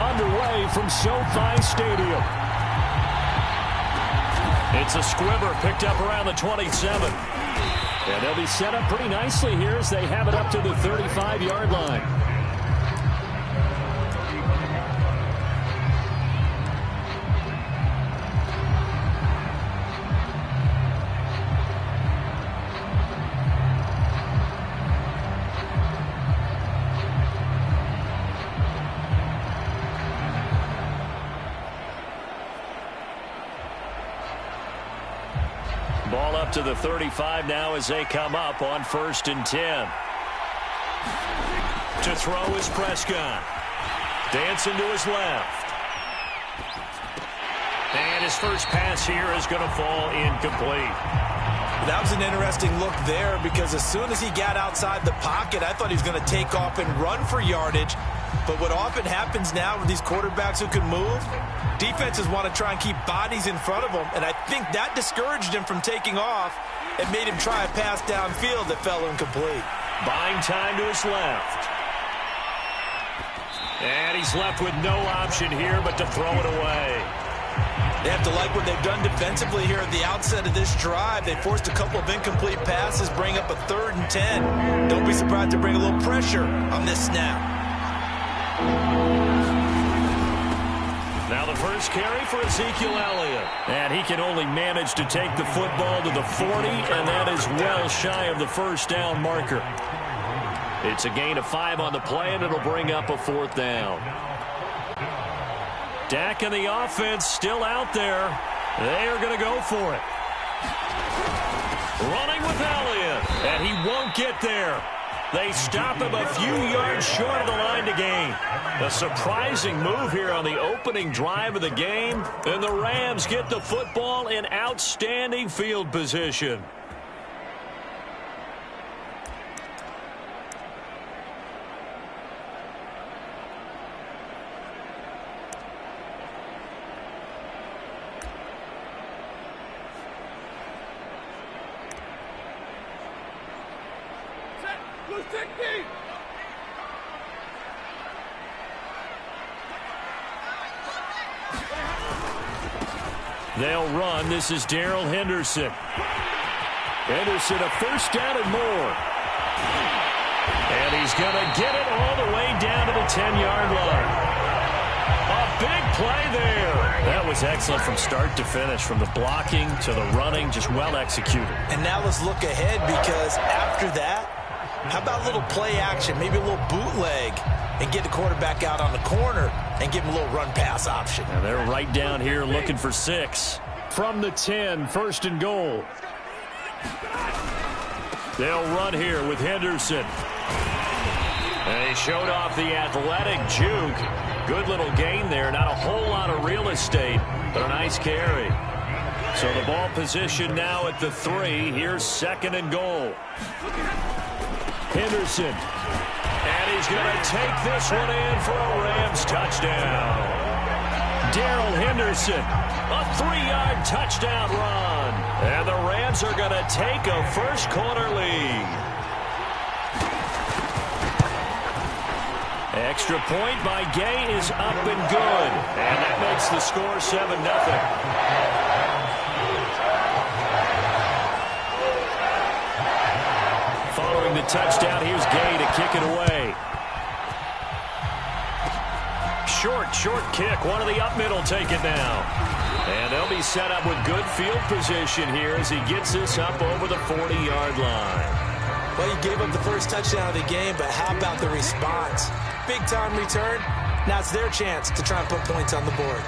underway from SoFi Stadium. It's a squibber picked up around the 27. And they'll be set up pretty nicely here as they have it up to the 35-yard line. Ball up to the 35 now as they come up on 1st and 10. To throw is Prescott. Dancing to his left. And his first pass here is going to fall incomplete. That was an interesting look there because as soon as he got outside the pocket, I thought he was going to take off and run for yardage. But what often happens now with these quarterbacks who can move, defenses want to try and keep bodies in front of them, and I think that discouraged him from taking off and made him try a pass downfield that fell incomplete. Buying time to his left. And he's left with no option here but to throw it away. They have to like what they've done defensively here at the outset of this drive. They forced a couple of incomplete passes, bring up a 3rd and 10. Don't be surprised to bring a little pressure on this snap. Now the first carry for Ezekiel Elliott. And he can only manage to take the football to the 40, and that is well shy of the first down marker. It's a gain of 5 on the play, and it'll bring up a 4th down. Dak and the offense still out there. They are going to go for it. Running with Elliott, and he won't get there. They stop him a few yards short of the line to gain. A surprising move here on the opening drive of the game, and the Rams get the football in outstanding field position. They'll run. This is Darrell Henderson. Henderson, a first down and more. And he's going to get it all the way down to the 10-yard line. A big play there. That was excellent from start to finish, from the blocking to the running, just well executed. And now let's look ahead, because after that, how about a little play action, maybe a little bootleg, and get the quarterback out on the corner and give him a little run-pass option. Now they're right down here looking for 6. From the 10, 1st and goal. They'll run here with Henderson. And he showed off the athletic juke. Good little gain there. Not a whole lot of real estate, but a nice carry. So the ball position now at the 3. Here's 2nd and goal. Henderson. And he's going to take this one in for a Rams touchdown. Darrell Henderson, a 3-yard touchdown run. And the Rams are going to take a first-quarter lead. Extra point by Gay is up and good. And that makes the score 7-0. Following the touchdown, here's Gay to kick it away. Short kick. One of the up middle take it now. And they'll be set up with good field position here as he gets this up over the 40-yard line. Well, he gave up the first touchdown of the game, but how about the response? Big-time return. Now it's their chance to try and put points on the board.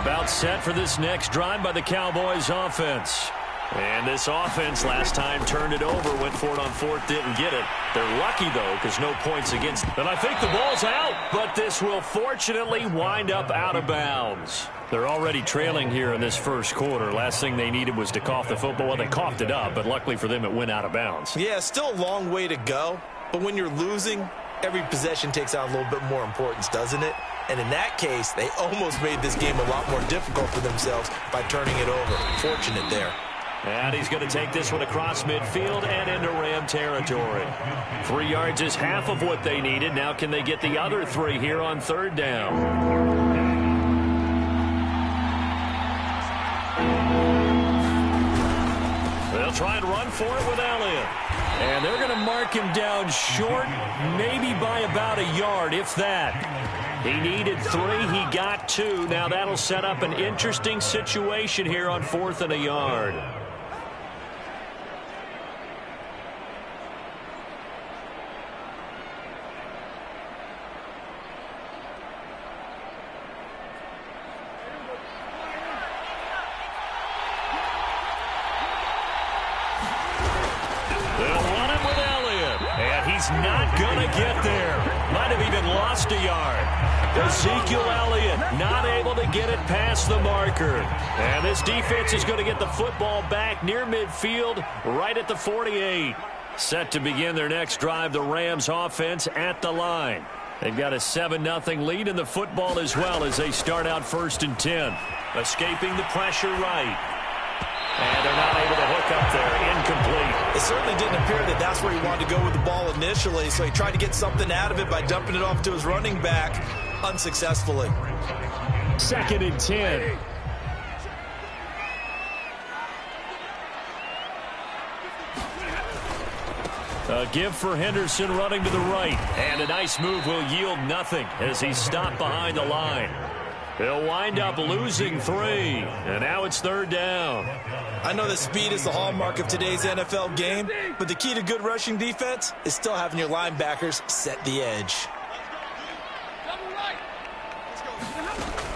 About set for this next drive by the Cowboys offense. And this offense last time turned it over, went for it on 4th, didn't get it. They're lucky, though, because no points against them. And I think the ball's out, but this will fortunately wind up out of bounds. They're already trailing here in this first quarter. Last thing they needed was to cough the football. Well, they coughed it up, but luckily for them, it went out of bounds. Yeah, still a long way to go. But when you're losing, every possession takes on a little bit more importance, doesn't it? And in that case, they almost made this game a lot more difficult for themselves by turning it over. Fortunate there. And he's going to take this one across midfield and into Ram territory. 3 yards is half of what they needed. Now can they get the other 3 here on third down? They'll try and run for it with Elliott. And they're going to mark him down short, maybe by about a yard, if that. He needed 3. He got 2. Now that'll set up an interesting situation here on 4th and a yard. He's not going to get there. Might have even lost a yard. Ezekiel Elliott not able to get it past the marker. And this defense is going to get the football back near midfield, right at the 48. Set to begin their next drive, the Rams offense at the line. They've got a 7-0 lead in the football as well as they start out 1st and 10. Escaping the pressure right. And they're not able to hook up there. Incomplete. It certainly didn't appear that that's where he wanted to go with the ball initially, so he tried to get something out of it by dumping it off to his running back unsuccessfully. 2nd and 10. A give for Henderson running to the right. And a nice move will yield nothing as he's stopped behind the line. He'll wind up losing 3, and now it's 3rd down. I know that speed is the hallmark of today's NFL game, but the key to good rushing defense is still having your linebackers set the edge.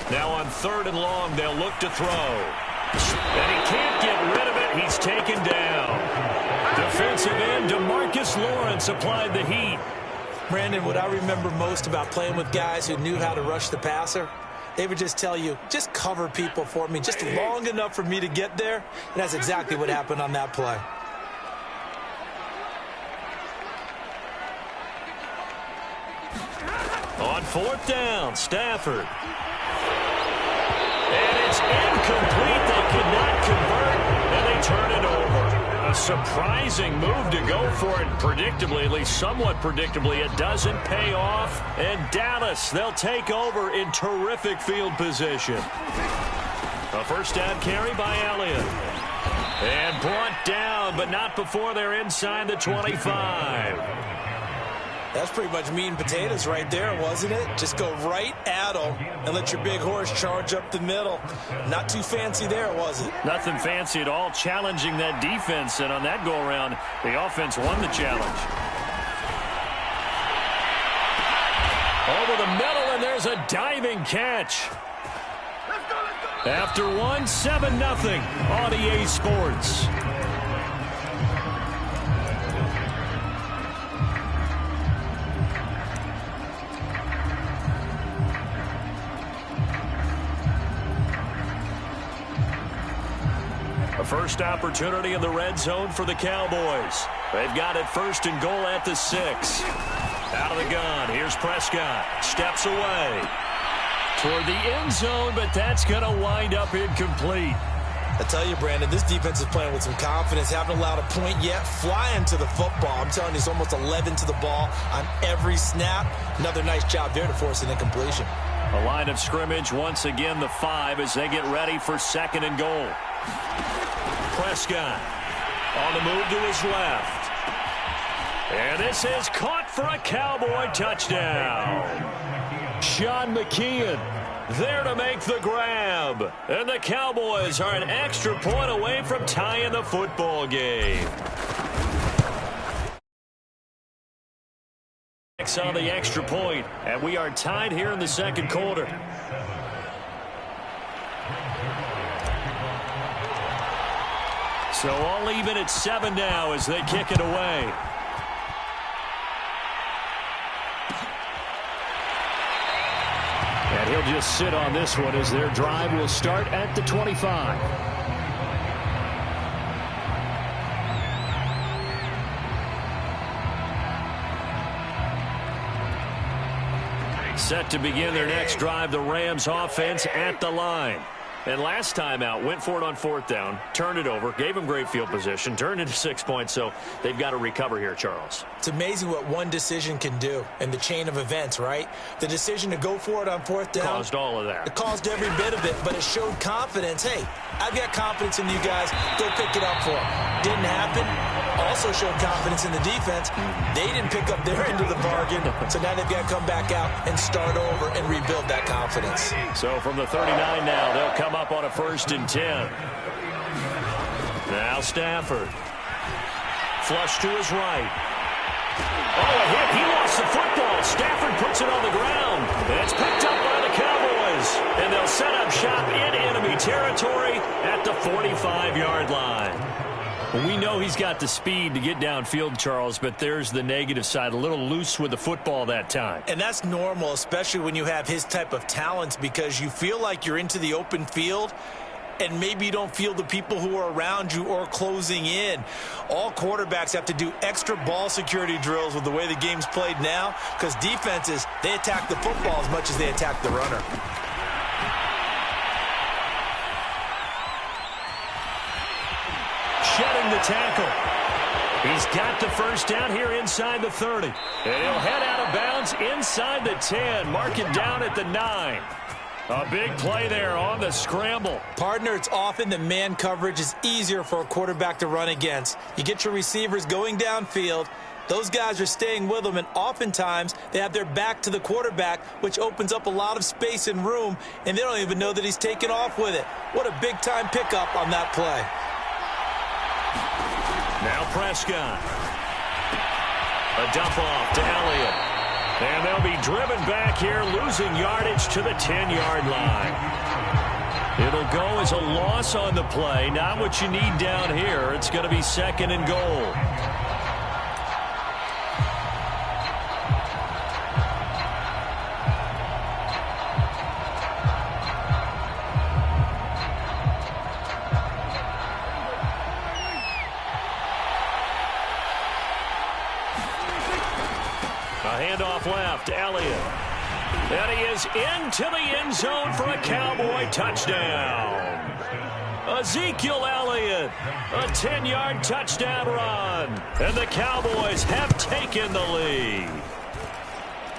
Now on 3rd and long, they'll look to throw. And he can't get rid of it. He's taken down. Defensive end DeMarcus Lawrence applied the heat. Brandon, what I remember most about playing with guys who knew how to rush the passer, they would just tell you, just cover people for me, just long enough for me to get there. And that's exactly what happened on that play. On 4th down, Stafford. And it's incomplete. They could not convert, and they turn it over. A surprising move to go for it. Predictably, at least somewhat predictably, it doesn't pay off. And Dallas, they'll take over in terrific field position. A 1st down carry by Elliott. And brought down, but not before they're inside the 25. That's pretty much meat and potatoes right there, wasn't it? Just go right at them and let your big horse charge up the middle. Not too fancy there, was it? Nothing fancy at all, challenging that defense. And on that go-around, the offense won the challenge. Over the middle, and there's a diving catch. After 7-0 on EA Sports. A first opportunity in the red zone for the Cowboys. They've got it 1st and goal at the 6. Out of the gun, here's Prescott. Steps away toward the end zone, but that's going to wind up incomplete. I tell you, Brandon, this defense is playing with some confidence. Haven't allowed a point yet. Flying to the football. I'm telling you, he's almost 11 to the ball on every snap. Another nice job there to force an incompletion. A line of scrimmage, once again the 5 as they get ready for 2nd and goal. Prescott on the move to his left. And this is caught for a Cowboy touchdown. Sean McKeon there to make the grab. And the Cowboys are an extra point away from tying the football game. On the extra point, and we are tied here in the 2nd quarter. So all even at 7 now as they kick it away. And he'll just sit on this one as their drive will start at the 25. Set to begin their next drive, the Rams offense at the line. And last time out, went for it on fourth down, turned it over, gave him great field position, turned into 6 points, so they've got to recover here, Charles. It's amazing what one decision can do in the chain of events, right? The decision to go for it on fourth down. Caused all of that. It caused every bit of it, but it showed confidence. Hey, I've got confidence in you guys. Go pick it up for them. Didn't happen. Also showed confidence in the defense. They didn't pick up their end of the bargain, so now they've got to come back out and start over and rebuild that confidence. So from the 39 now, they'll come up on a 1st and 10. Now Stafford. Flush to his right. Oh, a hit. He lost the football. Stafford puts it on the ground. And it's picked up by the Cowboys. And they'll set up shop in enemy territory at the 45-yard line. We know he's got the speed to get downfield, Charles, but there's the negative side. A little loose with the football that time. And that's normal, especially when you have his type of talents, because you feel like you're into the open field and maybe you don't feel the people who are around you or closing in. All quarterbacks have to do extra ball security drills with the way the game's played now, because defenses, they attack the football as much as they attack the runner. Shedding the tackle. He's got the first down here inside the 30. And he'll head out of bounds inside the 10. Mark it down at the 9. A big play there on the scramble. Partner, it's often the man coverage is easier for a quarterback to run against. You get your receivers going downfield. Those guys are staying with them, and oftentimes they have their back to the quarterback, which opens up a lot of space and room, and they don't even know that he's taken off with it. What a big-time pickup on that play. Now Prescott. A dump off to Elliott. And they'll be driven back here, losing yardage to the 10-yard line. It'll go as a loss on the play. Not what you need down here. It's going to be 2nd and goal. Handoff left, Elliott. And he is into the end zone for a Cowboy touchdown. Ezekiel Elliott, a 10-yard touchdown run. And the Cowboys have taken the lead.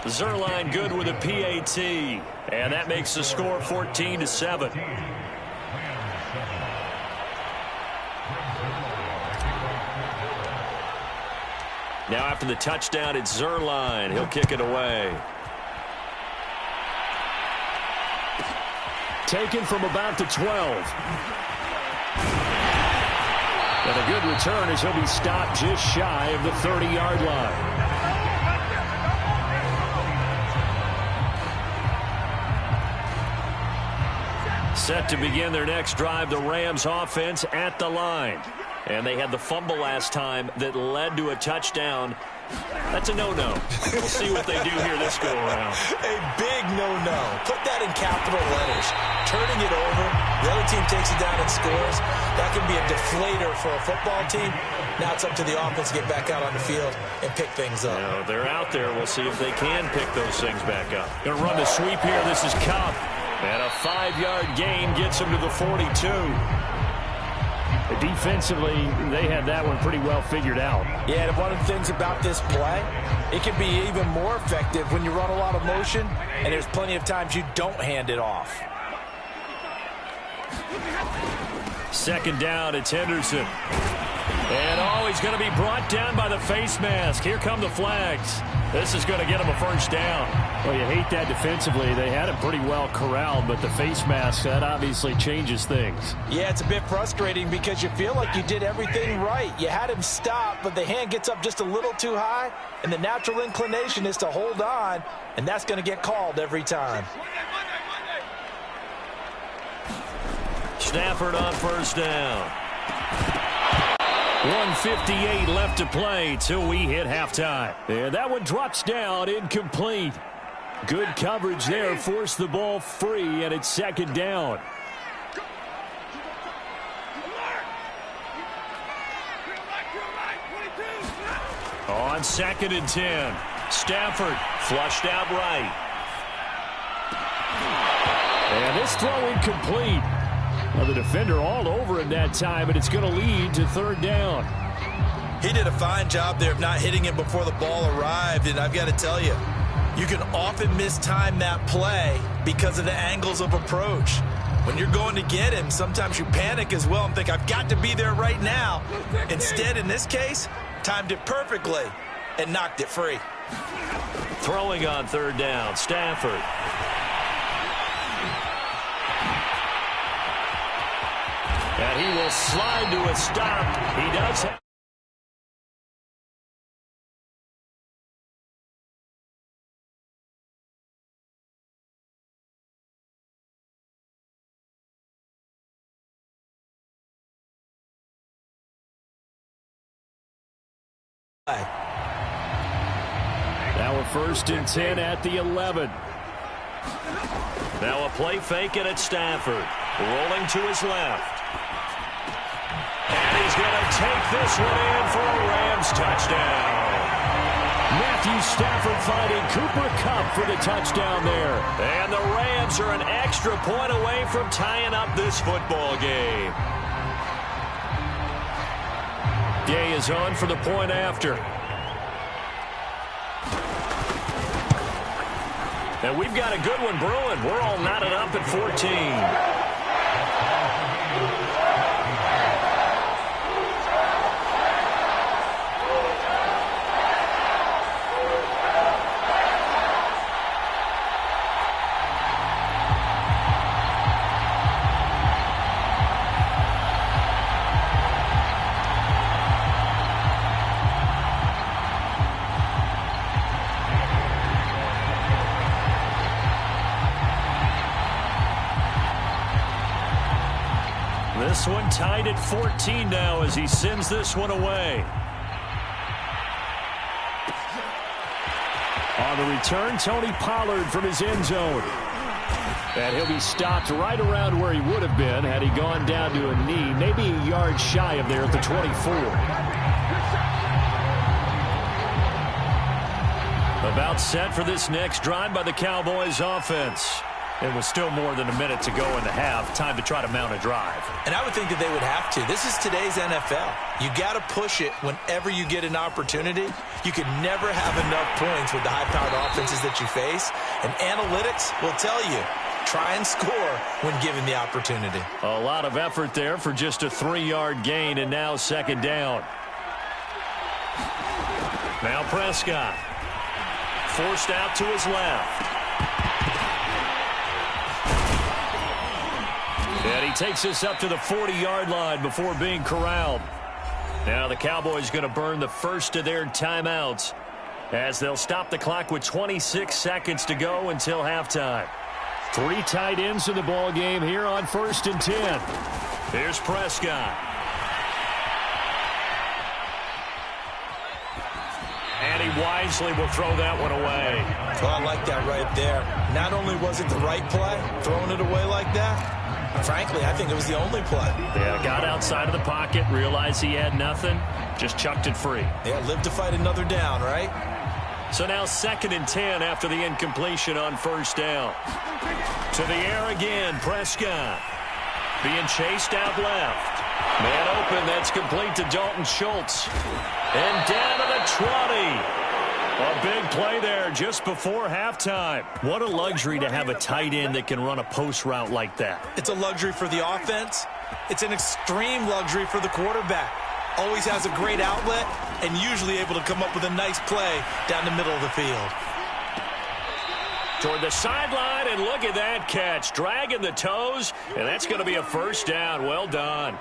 Zerline good with a PAT. And that makes the score 14-7. Now after the touchdown, it's Zerline. He'll kick it away. Taken from about the 12. And a good return as he'll be stopped just shy of the 30-yard line. Set to begin their next drive, the Rams offense at the line. And they had the fumble last time that led to a touchdown. That's a no-no. We'll see what they do here this go-around. A big no-no. Put that in capital letters. Turning it over, the other team takes it down and scores. That can be a deflator for a football team. Now it's up to the offense to get back out on the field and pick things up. You know, they're out there. We'll see if they can pick those things back up. Going to run the sweep here. This is Cup. And a 5-yard gain gets him to the 42. Defensively, they had that one pretty well figured out. Yeah, and one of the things about this play, it can be even more effective when you run a lot of motion, and there's plenty of times you don't hand it off. 2nd down, it's Henderson. And he's going to be brought down by the face mask. Here come the flags. This is going to get him a 1st down. Well, you hate that defensively. They had him pretty well corralled, but the face mask, that obviously changes things. Yeah, it's a bit frustrating because you feel like you did everything right. You had him stop, but the hand gets up just a little too high, and the natural inclination is to hold on, and that's going to get called every time. Stafford on 1st down. 1:58 left to play till we hit halftime. And that one drops down, incomplete. Good coverage there, forced the ball free, and it's 2nd down. On 2nd and 10, Stafford flushed out right. And this throw incomplete. Well, the defender all over him that time, and it's going to lead to third down. He did a fine job there of not hitting him before the ball arrived, and I've got to tell you, you can often mistime that play because of the angles of approach. When you're going to get him, sometimes you panic as well and think, I've got to be there right now. Instead, in this case, timed it perfectly and knocked it free. Throwing on third down, Stafford. And he will slide to a stop. He does have Now a 1st and 10 at the 11. Now a play fake it at Stafford. Rolling to his left. And he's going to take this one in for a Rams touchdown. Matthew Stafford finding Cooper Kupp for the touchdown there. And the Rams are an extra point away from tying up this football game. Gay is on for the point after. And we've got a good one brewing. We're all knotted up at 14. This one tied at 14 now as he sends this one away. On the return, Tony Pollard from his end zone. And he'll be stopped right around where he would have been had he gone down to a knee, maybe a yard shy of there at the 24. About set for this next drive by the Cowboys offense. It was still more than a minute to go in the half. Time to try to mount a drive. And I would think that they would have to. This is today's NFL. You got to push it whenever you get an opportunity. You can never have enough points with the high-powered offenses that you face. And analytics will tell you, try and score when given the opportunity. A lot of effort there for just a 3-yard gain, and now 2nd down. Now Prescott. Forced out to his left. And he takes us up to the 40-yard line before being corralled. Now the Cowboys going to burn the first of their timeouts as they'll stop the clock with 26 seconds to go until halftime. 3 tight ends in the ball game here on 1st and 10. Here's Prescott. And he wisely will throw that one away. Well, I like that right there. Not only was it the right play, throwing it away like that, frankly, I think it was the only play. Yeah, got outside of the pocket, realized he had nothing, just chucked it free. Yeah, live to fight another down, right? So now 2nd and 10 after the incompletion on 1st down. To the air again, Prescott. Being chased out left. Man open, that's complete to Dalton Schultz. And down to the 20. A big play there just before halftime. What a luxury to have a tight end that can run a post route like that. It's a luxury for the offense. It's an extreme luxury for the quarterback. Always has a great outlet and usually able to come up with a nice play down the middle of the field. Toward the sideline, and look at that catch. Dragging the toes, and that's going to be a 1st down. Well done.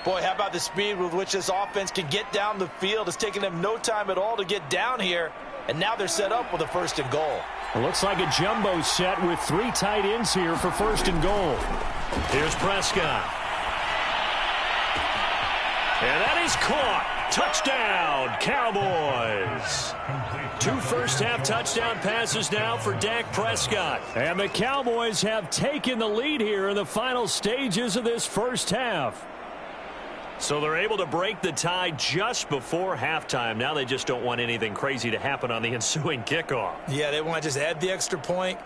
Boy, how about the speed with which this offense can get down the field? It's taken them no time at all to get down here, and now they're set up with a 1st and goal. It looks like a jumbo set with 3 tight ends here for 1st and goal. Here's Prescott. And that is caught. Touchdown, Cowboys. 2 first-half touchdown passes now for Dak Prescott. And the Cowboys have taken the lead here in the final stages of this first half. So they're able to break the tie just before halftime. Now they just don't want anything crazy to happen on the ensuing kickoff. Yeah, they want to just add the extra point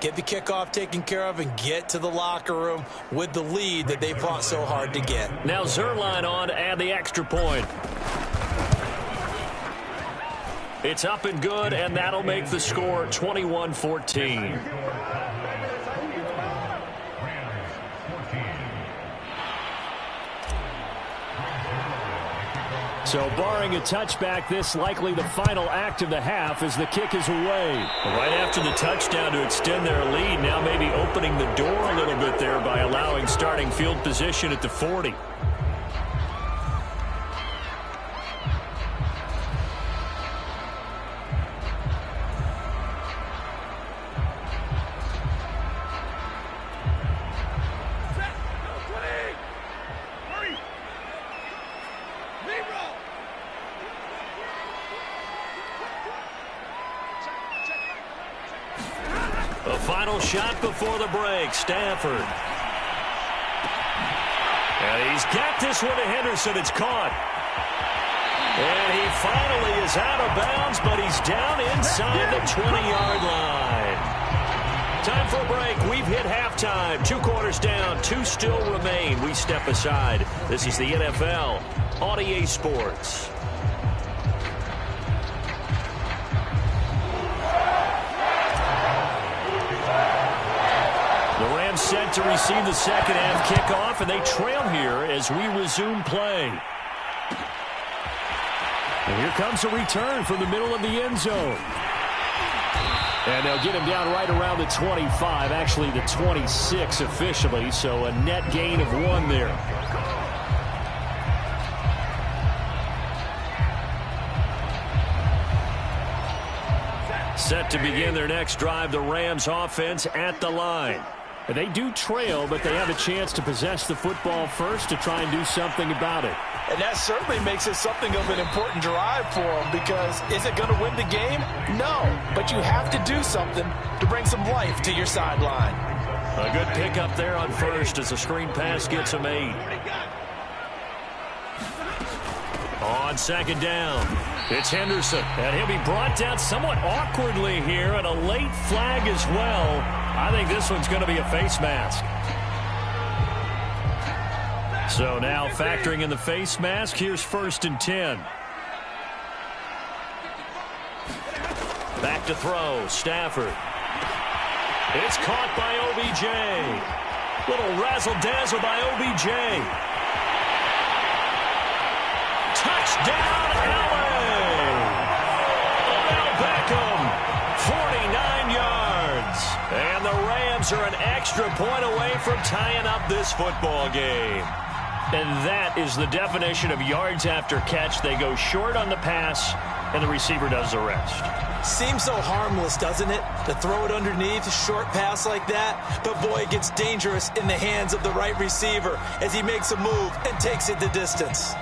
get the kickoff taken care of, and get to the locker room with the lead that they fought so hard to get. Now Zerline on to add the extra point. It's up and good, and that'll make the score 21-14. So barring a touchback, this likely the final act of the half as the kick is away. Right after the touchdown to extend their lead, now maybe opening the door a little bit there by allowing starting field position at the 40. The final shot before the break, Stafford. And he's got this one to Henderson. It's caught. And he finally is out of bounds, but he's down inside the 20-yard line. Time for a break. We've hit halftime. 2 quarters down, 2 still remain. We step aside. This is the NFL on EA Sports. Set to receive the second half kickoff, and they trail here as we resume play. And here comes a return from the middle of the end zone. And they'll get him down right around the 25, actually the 26 officially, so a net gain of 1 there. Set to begin their next drive, the Rams offense at the line. And they do trail, but they have a chance to possess the football first to try and do something about it. And that certainly makes it something of an important drive for them, because is it going to win the game? No, but you have to do something to bring some life to your sideline. A good pickup there on first as the screen pass gets him 8. On second down, it's Henderson, and he'll be brought down somewhat awkwardly here, and a late flag as well. I think this one's going to be a face mask. So now factoring in the face mask, here's 1st and 10. Back to throw, Stafford. It's caught by OBJ. Little razzle-dazzle by OBJ. Touchdown, LA! Odell Beckham, 49 yards. And the Rams are an extra point away from tying up this football game. And that is the definition of yards after catch. They go short on the pass, and the receiver does the rest. Seems so harmless, doesn't it, to throw it underneath a short pass like that? But, boy, it gets dangerous in the hands of the right receiver as he makes a move and takes it the distance.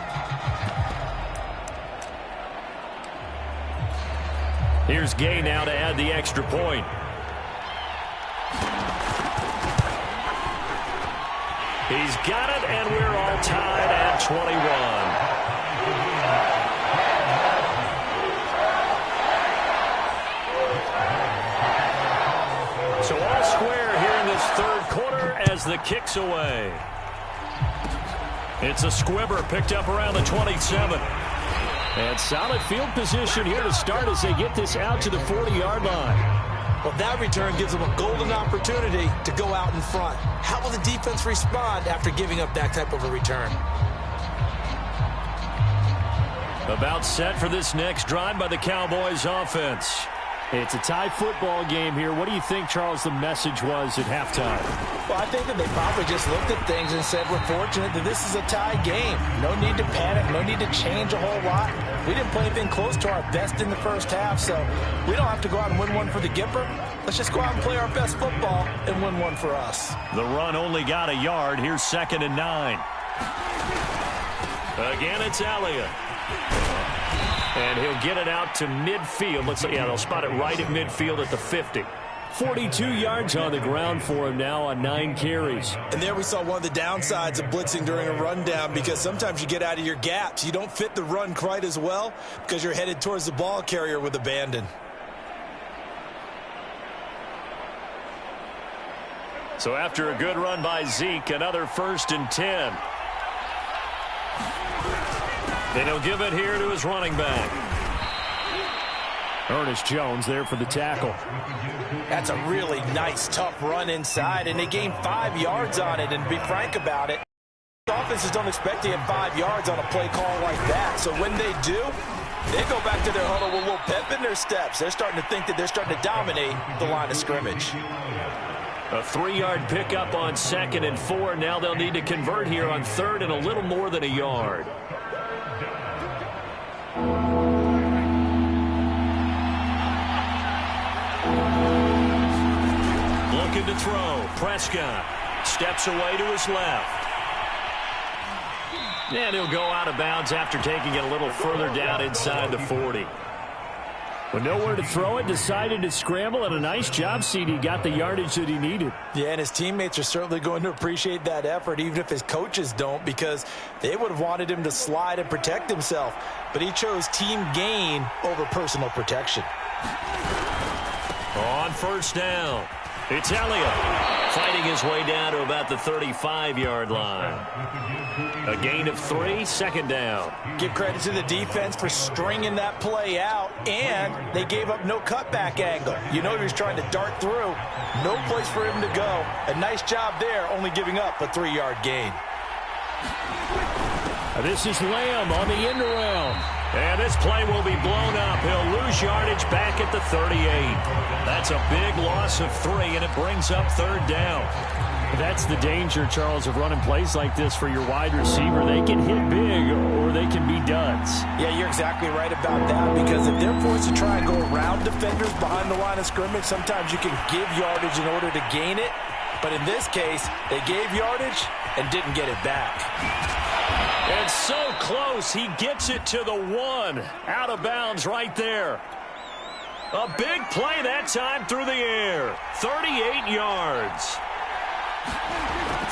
Here's Gay now to add the extra point. He's got it, and we're all tied at 21. So all square here in this third quarter as the kick's away. It's a squibber picked up around the 27. And solid field position here to start as they get this out to the 40-yard line. Well, that return gives them a golden opportunity to go out in front. How will the defense respond after giving up that type of a return? About set for this next drive by the Cowboys offense. It's a tie football game here. What do you think, Charles, the message was at halftime? Well, I think that they probably just looked at things and said, we're fortunate that this is a tie game. No need to panic. No need to change a whole lot. We didn't play anything close to our best in the first half, so we don't have to go out and win one for the Gipper. Let's just go out and play our best football and win one for us. The run only got a yard. Here's 2nd and 9. Again, it's Elliott. And he'll get it out to midfield. Let's see. Yeah, they'll spot it right at midfield at the 50. 42 yards on the ground for him now on 9 carries. And there we saw one of the downsides of blitzing during a rundown, because sometimes you get out of your gaps. You don't fit the run quite as well because you're headed towards the ball carrier with abandon. So after a good run by Zeke, another 1st and 10. Then he'll give it here to his running back. Ernest Jones there for the tackle. That's a really nice, tough run inside, and they gained 5 yards on it. And to be frank about it, offenses don't expect to get 5 yards on a play call like that. So when they do, they go back to their huddle with a little pep in their steps. They're starting to think that they're starting to dominate the line of scrimmage. A 3-yard pickup on 2nd and 4. Now they'll need to convert here on 3rd and a little more than a yard. Looking to throw. Prescott steps away to his left. And he'll go out of bounds after taking it a little further down inside the 40. With nowhere to throw it, decided to scramble, and a nice job, CD. Got the yardage that he needed. Yeah, and his teammates are certainly going to appreciate that effort, even if his coaches don't, because they would have wanted him to slide and protect himself. But he chose team gain over personal protection. On 1st down, it's Elliott fighting his way down to about the 35-yard line. A gain of 3, 2nd down. Give credit to the defense for stringing that play out, and they gave up no cutback angle. You know he was trying to dart through. No place for him to go. A nice job there, only giving up a 3-yard gain. This is Lamb on the end around. And this play will be blown up. He'll lose yardage back at the 38. That's a big loss of 3, and it brings up 3rd down. That's the danger, Charles, of running plays like this for your wide receiver. They can hit big or they can be duds. Yeah, you're exactly right about that, because if they're forced to try and go around defenders behind the line of scrimmage, sometimes you can give yardage in order to gain it. But in this case, they gave yardage and didn't get it back. And so close, he gets it to the 1. Out of bounds right there. A big play that time through the air. 38 yards.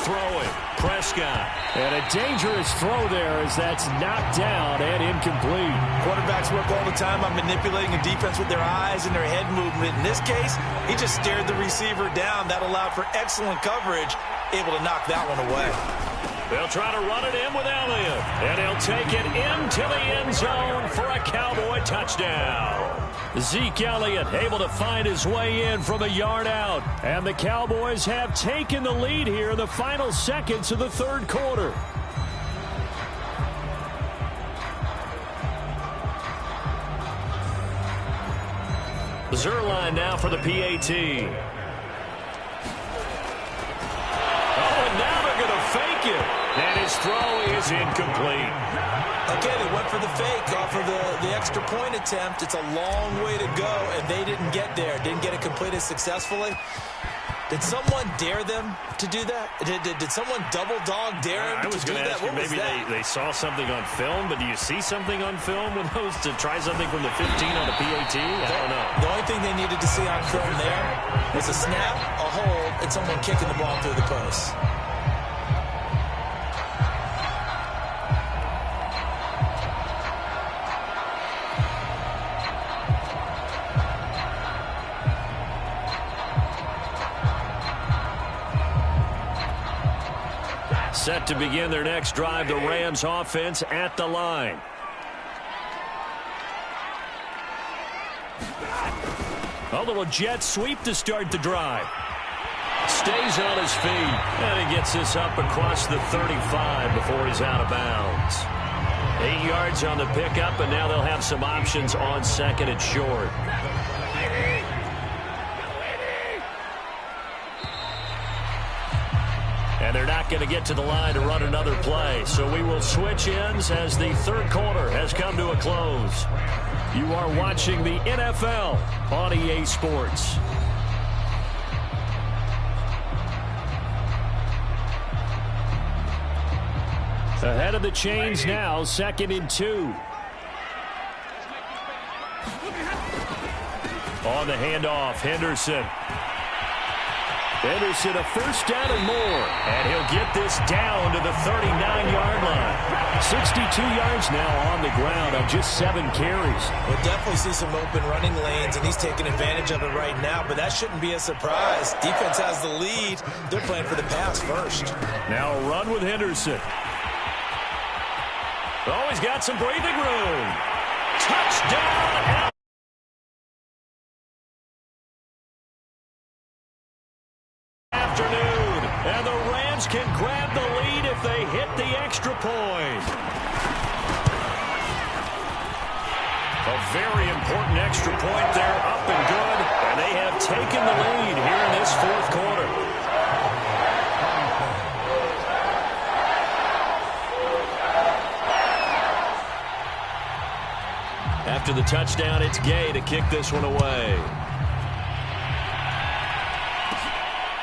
Throwing, Prescott. And a dangerous throw there as that's knocked down and incomplete. Quarterbacks work all the time on manipulating a defense with their eyes and their head movement. In this case, he just stared the receiver down. That allowed for excellent coverage, able to knock that one away. They'll try to run it in with Elliott. And he'll take it into the end zone for a Cowboy touchdown. Zeke Elliott able to find his way in from a yard out. And the Cowboys have taken the lead here in the final seconds of the 3rd quarter. Zerline now for the PAT. Oh, and now they're going to fake it. And his throw is incomplete. Okay, they went for the fake off of the extra point attempt. It's a long way to go, and they didn't get there. Didn't get it completed successfully. Did someone dare them to do that? Did someone double dog dare him to do that? I was going to ask you, maybe they saw something on film, but do you see something on film with those to try something from the 15 on the PAT? I don't know. The only thing they needed to see on film there was a snap, a hold, and someone kicking the ball through the post. Set to begin their next drive, the Rams offense at the line. A little jet sweep to start the drive. Stays on his feet, and he gets this up across the 35 before he's out of bounds. 8 yards on the pickup, and now they'll have some options on 2nd and short. And they're not going to get to the line to run another play. So we will switch ends as the 3rd quarter has come to a close. You are watching the NFL on EA Sports. Ahead of the chains now, 2nd and 2. On the handoff, Henderson. Henderson, a 1st down and more. And he'll get this down to the 39-yard line. 62 yards now on the ground on just 7 carries. We'll definitely see some open running lanes, and he's taking advantage of it right now, but that shouldn't be a surprise. Defense has the lead. They're playing for the pass first. Now a run with Henderson. Oh, he's got some breathing room. Touchdown. Afternoon. And the Rams can grab the lead if they hit the extra point. A very important extra point there, up and good. And they have taken the lead here in this fourth quarter. After the touchdown, it's Gay to kick this one away.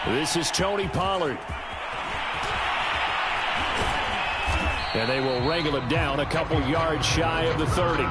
This is Tony Pollard. And they will wrangle him down a couple yards shy of the 30.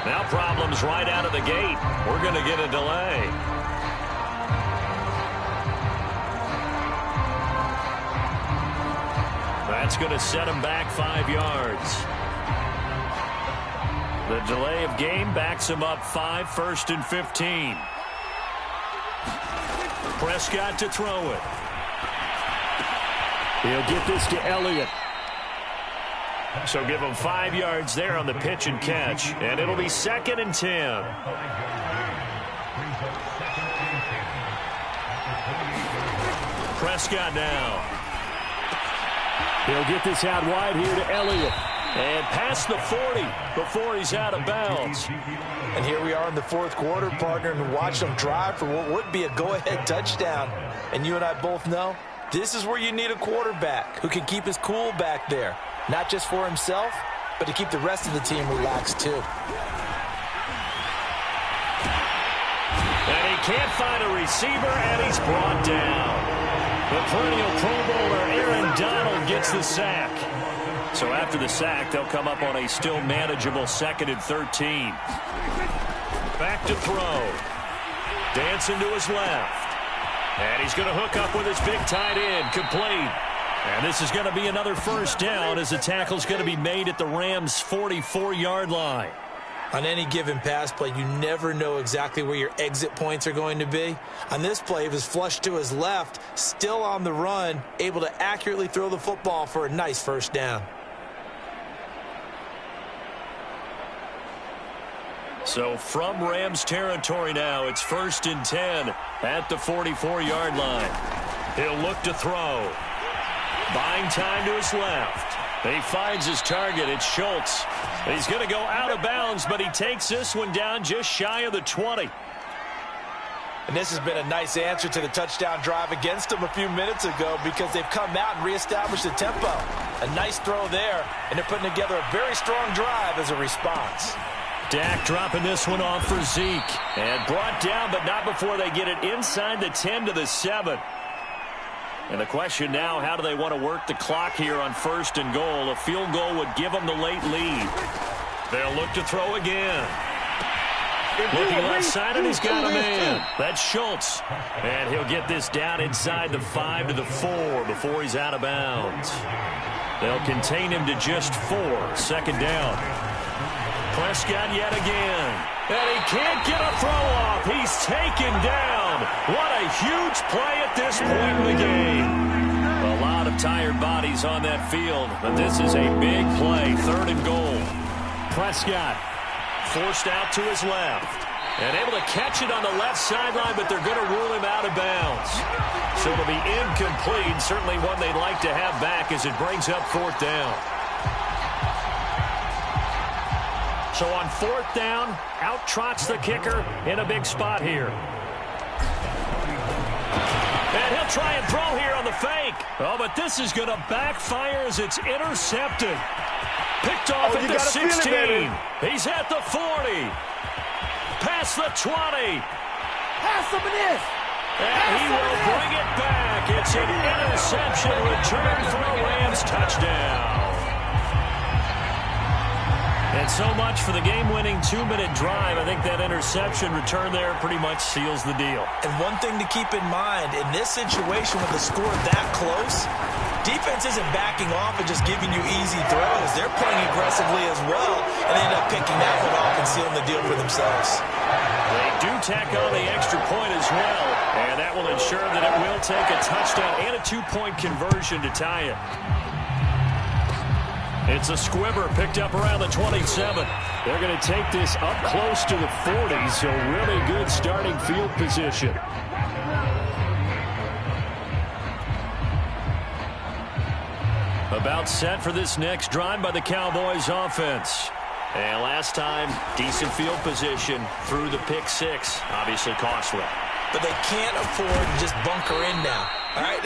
Now problems right out of the gate. We're going to get a delay. That's going to set him back 5 yards. The delay of game backs him up 5, 1st and 15. Prescott to throw it. He'll get this to Elliott. So give him 5 yards there on the pitch and catch, and it'll be 2nd and 10. Prescott now. He'll get this out wide here to Elliott. And past the 40 before he's out of bounds. And here we are in the fourth quarter, partner, and watch them drive for what would be a go-ahead touchdown. And you and I both know this is where you need a quarterback who can keep his cool back there. Not just for himself, but to keep the rest of the team relaxed, too. And he can't find a receiver, and he's brought down. The perennial Pro Bowler Aaron Donald gets the sack. So after the sack, they'll come up on a still manageable 2nd and 13. Back to throw. Dancing to his left. And he's going to hook up with his big tight end, complete. And this is going to be another first down as the tackle's going to be made at the Rams' 44-yard line. On any given pass play, you never know exactly where your exit points are going to be. On this play, he was flushed to his left, still on the run, able to accurately throw the football for a nice first down. So from Rams territory now, it's 1st and 10 at the 44-yard line. He'll look to throw. Buying time to his left. He finds his target. It's Schultz. He's going to go out of bounds, but he takes this one down just shy of the 20. And this has been a nice answer to the touchdown drive against them a few minutes ago because they've come out and reestablished the tempo. A nice throw there, and they're putting together a very strong drive as a response. Dak dropping this one off for Zeke. And brought down, but not before they get it inside the 10 to the 7. And the question now, how do they want to work the clock here on 1st and goal? A field goal would give them the late lead. They'll look to throw again. Looking left side, and he's got a man. That's Schultz. And he'll get this down inside the 5 to the 4 before he's out of bounds. They'll contain him to just 4. 2nd down. Prescott yet again. And he can't get a throw off. He's taken down. What a huge play at this point in the game. A lot of tired bodies on that field, but this is a big play. 3rd and goal. Prescott forced out to his left. And able to catch it on the left sideline, but they're going to rule him out of bounds. So it'll be incomplete. Certainly one they'd like to have back as it brings up 4th down. So on 4th down, out trots the kicker in a big spot here. And he'll try and throw here on the fake. Oh, but this is going to backfire as it's intercepted. Picked off at the 16. He's at the 40. Past the 20. Pass him this. And he will bring it back. It's an interception return for a Rams touchdown. And so much for the game-winning 2-minute drive. I think that interception return there pretty much seals the deal. And one thing to keep in mind, in this situation with the score that close, defense isn't backing off and just giving you easy throws. They're playing aggressively as well, and they end up picking that one off and sealing the deal for themselves. They do tack on the extra point as well, and that will ensure that it will take a touchdown and a 2-point conversion to tie it. It's a squibber picked up around the 27. They're going to take this up close to the 40, so really good starting field position. About set for this next drive by the Cowboys offense. And last time, decent field position through the pick 6. Obviously costly. But they can't afford to just bunker in now. All right,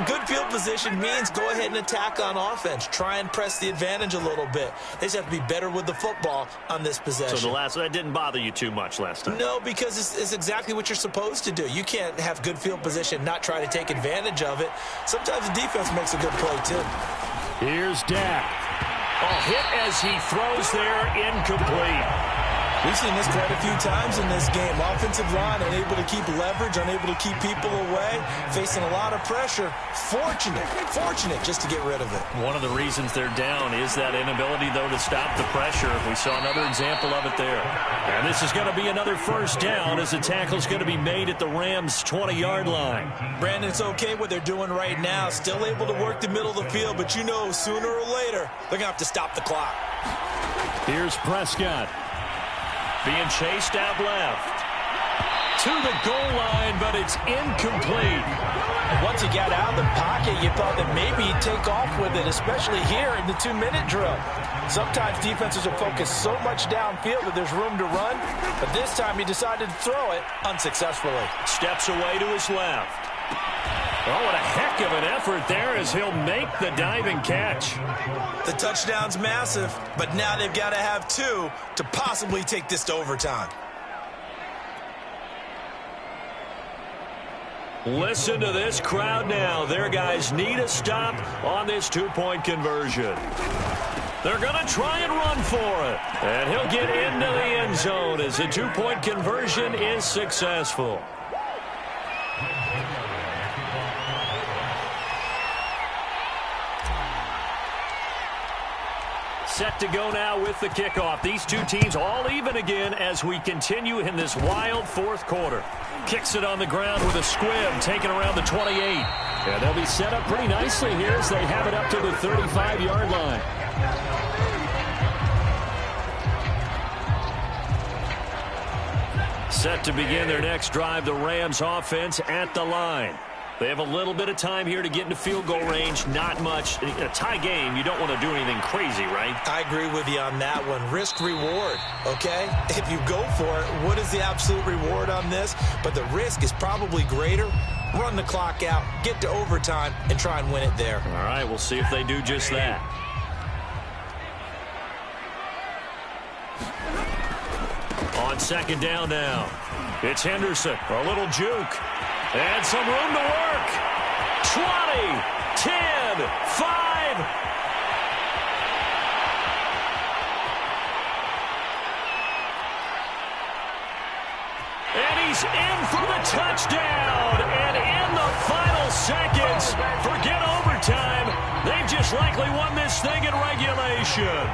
good field position means go ahead and attack on offense. Try and press the advantage a little bit. They just have to be better with the football on this possession. So that didn't bother you too much last time? No, because it's exactly what you're supposed to do. You can't have good field position and not try to take advantage of it. Sometimes the defense makes a good play, too. Here's Dak. A hit as he throws there, incomplete. We've seen this quite a few times in this game. Offensive line unable to keep leverage, unable to keep people away, facing a lot of pressure. Fortunate just to get rid of it. One of the reasons they're down is that inability, though, to stop the pressure. We saw another example of it there. And this is going to be another first down as the tackle's going to be made at the Rams' 20-yard line. Brandon, it's okay what they're doing right now. Still able to work the middle of the field, but you know sooner or later they're going to have to stop the clock. Here's Prescott. Being chased out left. To the goal line, but it's incomplete. And once he got out of the pocket, you thought that maybe he'd take off with it, especially here in the 2-minute drill. Sometimes defenses are focused so much downfield that there's room to run, but this time he decided to throw it unsuccessfully. Steps away to his left. Oh, what a heck of an effort there as he'll make the diving catch. The touchdown's massive, but now they've got to have 2 to possibly take this to overtime. Listen to this crowd now. Their guys need a stop on this 2-point conversion. They're going to try and run for it. And he'll get into the end zone as the 2-point conversion is successful. Set to go now with the kickoff. These two teams all even again as we continue in this wild 4th quarter. Kicks it on the ground with a squib, taken around the 28. And they'll be set up pretty nicely here as they have it up to the 35-yard line. Set to begin their next drive, the Rams offense at the line. They have a little bit of time here to get into field goal range. Not much. In a tie game, you don't want to do anything crazy, right? I agree with you on that one. Risk-reward, okay? If you go for it, what is the absolute reward on this? But the risk is probably greater. Run the clock out, get to overtime, and try and win it there. All right, we'll see if they do just that. On 2nd down now. It's Henderson for a little juke. And some room to work. 20, 10, 5. And he's in for the touchdown. And in the final seconds, forget overtime. They've just likely won this thing in regulation.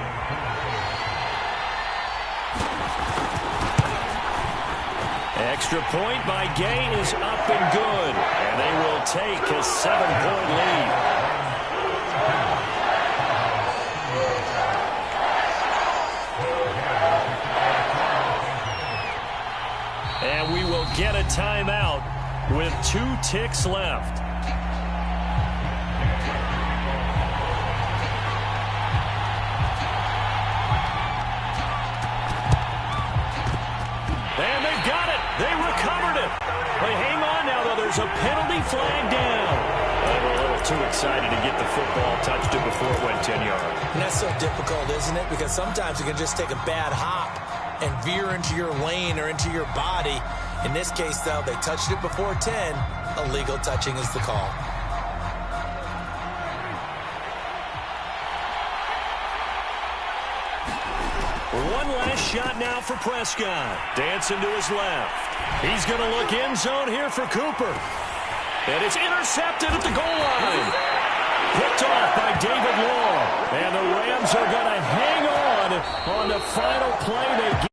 Extra point by Gay is up and good. And they will take a 7-point lead. And we will get a timeout with 2 ticks left. calls a penalty flag down. They were a little too excited to get the football, touched it before it went 10 yards. And that's so difficult, isn't it? Because sometimes you can just take a bad hop and veer into your lane or into your body. In this case, though, they touched it before 10. Illegal touching is the call. One last shot now for Prescott. Dancing to his left. He's going to look end zone here for Cooper. And it's intercepted at the goal line. Picked off by David Law. And the Rams are going to hang on the final play they